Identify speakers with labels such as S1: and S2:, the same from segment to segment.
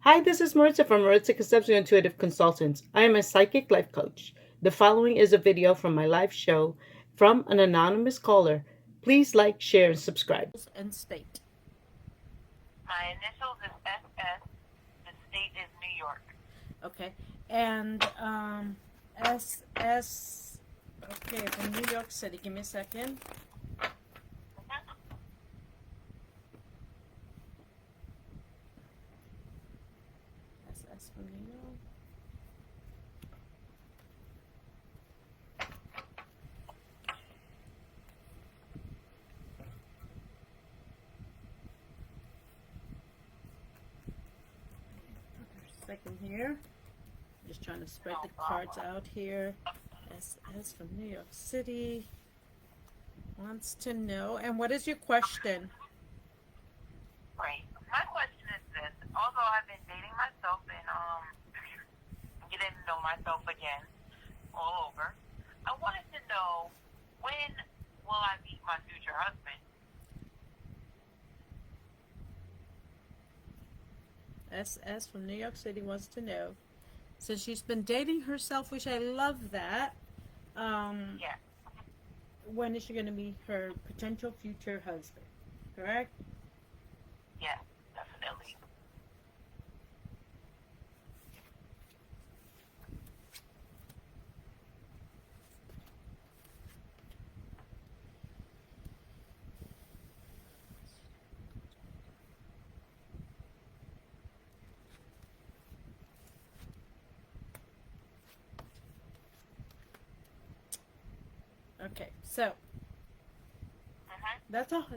S1: Hi, this is Maritza from Maritza Concepcion Intuitive Consultants. I am a psychic life coach. The following is a video from my live show from an anonymous caller. Please like, share, and subscribe. And state.
S2: My initials is SS. The state is New York.
S1: Okay. And SS. Okay, from New York City. Give me a second. SS from New York. Second here. Just trying to spread the cards out here. SS from New York City wants to know. And what is your question?
S2: Right. My question is this. Although I've been dating myself and getting to know myself again all over, I wanted to know, when will I meet my future husband?
S1: SS from New York City wants to know. So she's been dating herself, which I love that.
S2: Yeah.
S1: When is she going to meet her potential future husband? Correct?
S2: Yes, definitely.
S1: Okay, so
S2: Mm-hmm.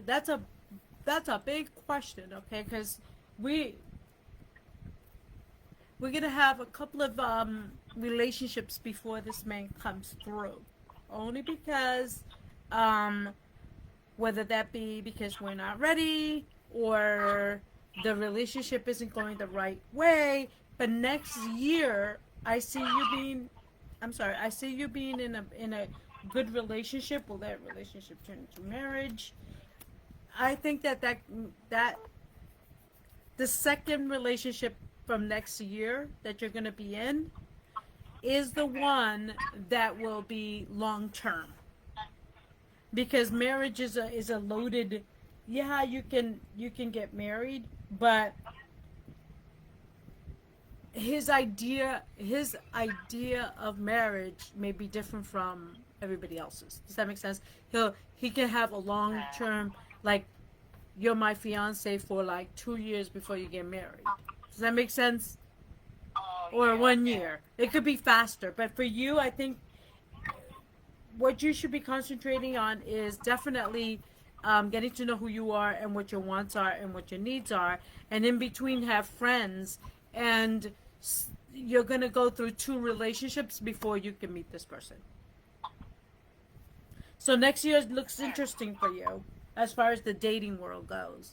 S1: that's a big question, okay? Because we're gonna have a couple of relationships before this man comes through, only because um, whether that be because we're not ready or the relationship isn't going the right way. But next year, I see you being, I'm sorry, I see you being in a good relationship. Will that relationship turn into marriage? I think that the second relationship from next year that you're going to be in is the one that will be long term, because marriage is a loaded. Yeah, you can get married, but his idea of marriage may be different from everybody else's. Does that make sense? He can have a long term, like, you're my fiance for like 2 years before you get married. Does that make sense?
S2: Oh,
S1: Or
S2: yeah,
S1: one
S2: okay.
S1: year. It could be faster, but for you, I think what you should be concentrating on is definitely getting to know who you are and what your wants are and what your needs are, and in between have friends, and you're gonna go through two relationships before you can meet this person. So next year looks interesting for you as far as the dating world goes.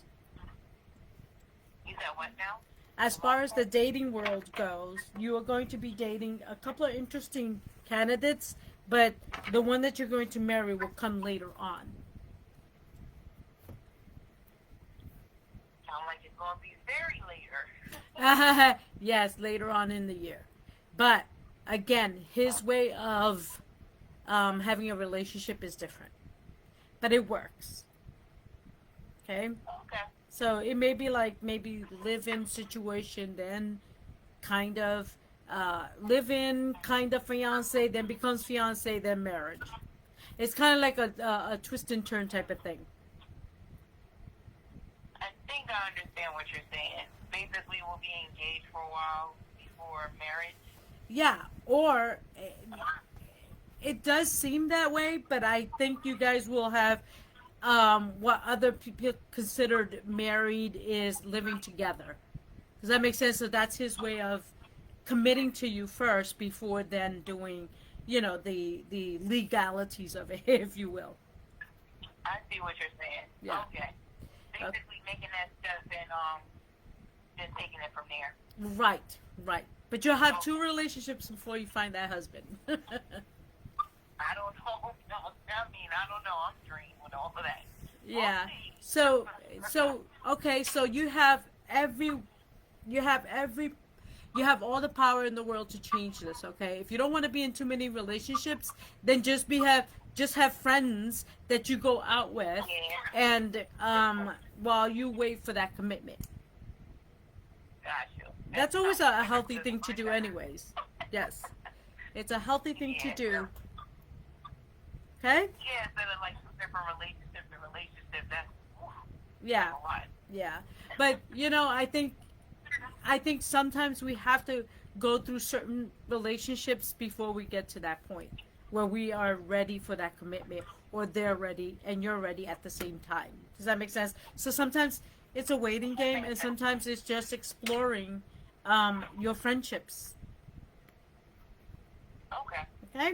S2: You said what now?
S1: As far as the dating world goes, you are going to be dating a couple of interesting candidates, but the one that you're going to marry will come later on.
S2: Sound like it's going to be very later.
S1: Yes, later on in the year. But again, his way of having a relationship is different, but it works. Okay,
S2: Okay.
S1: so it may be like maybe live-in situation, then kind of live-in, kind of fiance, then becomes fiance, then marriage. It's kind of like a twist and turn type of thing.
S2: I think I understand what you're saying. Basically, we'll be engaged for a while before marriage.
S1: Yeah, or it does seem that way, but I think you guys will have what other people considered married is living together. Does that make sense? So that's his way of committing to you first before then doing, the legalities of it, if you will.
S2: I see what you're saying.
S1: Yeah.
S2: Okay.
S1: Okay.
S2: Basically making that step and then taking it from there.
S1: Right, right. But you'll have two relationships before you find that husband.
S2: I don't know. I mean, I don't know. I'm dreaming with all of that.
S1: Yeah.
S2: We'll see.
S1: So okay, so you have every You have you have all the power in the world to change this, okay? If you don't want to be in too many relationships, then just have friends that you go out with,
S2: Yeah.
S1: and while you wait for that commitment.
S2: Got you. That
S1: That's always
S2: sounds
S1: a
S2: like a
S1: healthy
S2: good
S1: thing to
S2: one.
S1: do anyways. Yes. It's a healthy thing to
S2: Yeah.
S1: do. Okay?
S2: Yeah, instead of like different relationships and relationships, that's
S1: Yeah.
S2: a lot.
S1: Yeah. But I think sometimes we have to go through certain relationships before we get to that point where we are ready for that commitment, or they're ready and you're ready at the same time. Does that make sense? So sometimes it's a waiting
S2: That
S1: game,
S2: makes
S1: and
S2: sense.
S1: sometimes it's just exploring your friendships.
S2: Okay.
S1: Okay?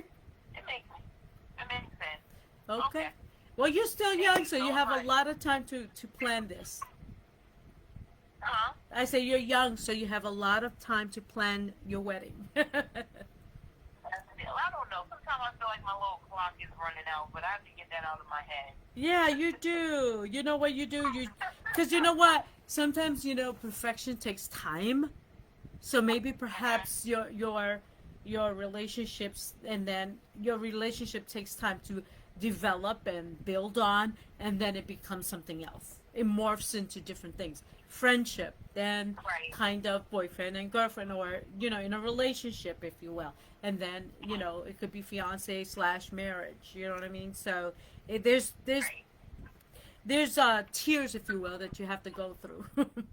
S2: It makes sense.
S1: Okay.
S2: Okay.
S1: Well, you're still
S2: Thank
S1: young,
S2: you
S1: so
S2: so
S1: you have a
S2: much.
S1: lot of time to plan this.
S2: Huh?
S1: I say you're young, so you have a lot of time to plan your wedding.
S2: I don't know. Sometimes I feel like my little clock is running out, but I have to get that out of my head.
S1: Yeah, you do. You know what you do? Because you know what? Sometimes, perfection takes time. So maybe
S2: Mhm.
S1: perhaps your relationships, and then your relationship takes time to develop and build on, and then it becomes something else. It morphs into different things. Friendship, then
S2: Right.
S1: kind of boyfriend and girlfriend, or in a relationship, if you will. And then, it could be fiance slash marriage. You know what I mean? So
S2: Right.
S1: there's tiers, if you will, that you have to go through.
S2: Honestly,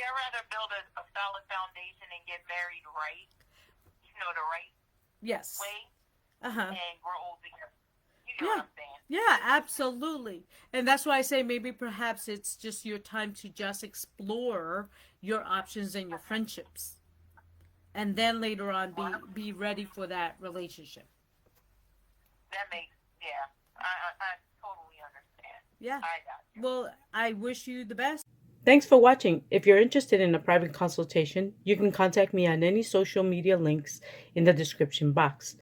S2: I'd rather build a solid foundation and get married right, the right
S1: Yes.
S2: way,
S1: Uh-huh.
S2: and grow old together. You get
S1: Yeah.
S2: what I'm saying?
S1: Yeah, absolutely. And that's why I say maybe perhaps it's just your time to just explore your options and your friendships. And then later on
S2: Well,
S1: be ready for that relationship.
S2: that makes, yeah. I totally understand.
S1: Yeah.
S2: I got you.
S1: Well, I wish you the best. Thanks for watching. If you're interested in a private consultation, you can contact me on any social media links in the description box.